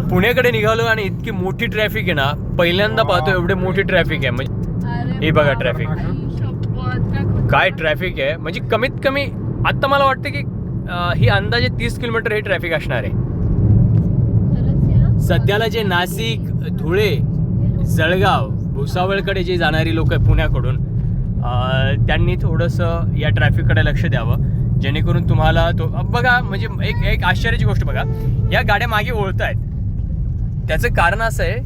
पुण्याकडे निघालो आणि इतकी मोठी ट्रॅफिक आहे ना, पहिल्यांदा पाहतो एवढे मोठी ट्रॅफिक आहे. म्हणजे हे बघा ट्रॅफिक, काय ट्रॅफिक आहे. म्हणजे कमीत कमी आता मला वाटतं की ही अंदाजे 30 किलोमीटर ही ट्रॅफिक असणार आहे. सध्याला जे नाशिक, धुळे, जळगाव, भुसावळकडे जे जाणारी लोक आहे पुण्याकडून, त्यांनी थोडंसं या ट्रॅफिककडे लक्ष द्यावं, जेणेकरून तुम्हाला तो बघा. म्हणजे एक आश्चर्याची गोष्ट बघा, या गाड्या मागे ओळखत आहेत. त्याचं कारण असं आहे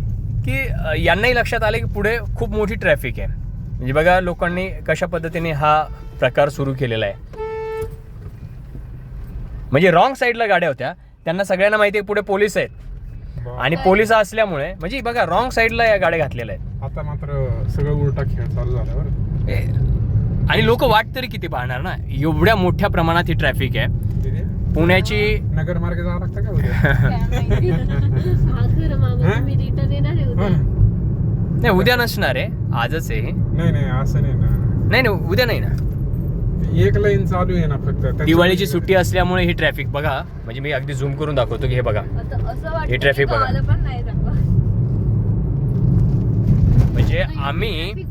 की यांनाही लक्षात आलं की पुढे खूप मोठी ट्रॅफिक आहे. म्हणजे बघा लोकांनी कशा पद्धतीने हा प्रकार सुरू केलेला आहे. म्हणजे रॉंग साईडला गाड्या होत्या, त्यांना सगळ्यांना माहिती आहे पुढे पोलीस आहेत, आणि पोलीस असल्यामुळे म्हणजे बघा रॉंग साईडला या गाड्या घातलेल्या आहेत. आता मात्र सगळं उलटा खेळ चालू झाला बरं. आणि लोक वाट तरी किती पाहणार ना, एवढ्या मोठ्या प्रमाणात ही ट्रॅफिक आहे. पुण्याची नगर मार्गे जावं लागतं का उद्या? नाही, उद्या नसणार आहे, आजच आहे. नाही असं नाही ना. नाही उद्या नाही ना, एक लाईन चालू आहे ना फक्त. दिवाळीची सुट्टी असल्यामुळे ही ट्रॅफिक बघा. म्हणजे मी अगदी झूम करून दाखवतो की हे बघा, हे ट्रॅफिक बघा. म्हणजे आम्ही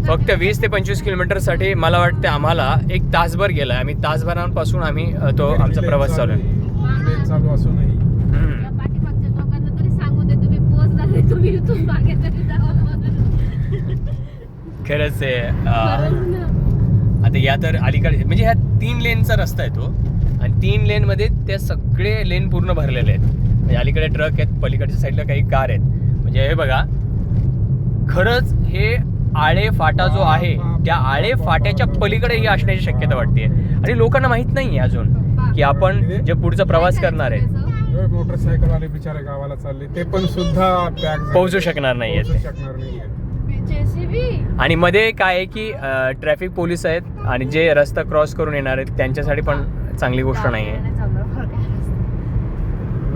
फक्त 20 ते 25 किलोमीटरसाठी मला वाटतं आम्हाला 1 तासभर गेला. आम्ही तासभरापासून आम्ही तो आमचा प्रवास चालू आहे. चालू असूनही खरंच आहे. आता या तर अलीकडे म्हणजे ह्या 3 लेनचा रस्ता आहे तो, आणि 3 लेनमध्ये त्या सगळे लेन पूर्ण भरलेले आहेत. म्हणजे अलीकडे ट्रक आहेत, पलीकडच्या साईडला काही कार आहेत. म्हणजे हे बघा, खरंच हे आळे फाटा जो आहे त्या आळे फाट्याच्या पलीकडे ही असण्याची शक्यता वाटते. आणि लोकांना माहित नाही अजून की आपण जे पुढचा प्रवास करणार आहे, मोटरसायकल वाले बिचारे गावाला चालले, ते पण सुद्धा पोहोचू शकणार नाहीयेत. आणि मध्ये काय आहे की ट्रॅफिक पोलीस आहेत, आणि जे रस्ता क्रॉस करून येणार आहेत त्यांच्यासाठी पण चांगली गोष्ट नाही आहे.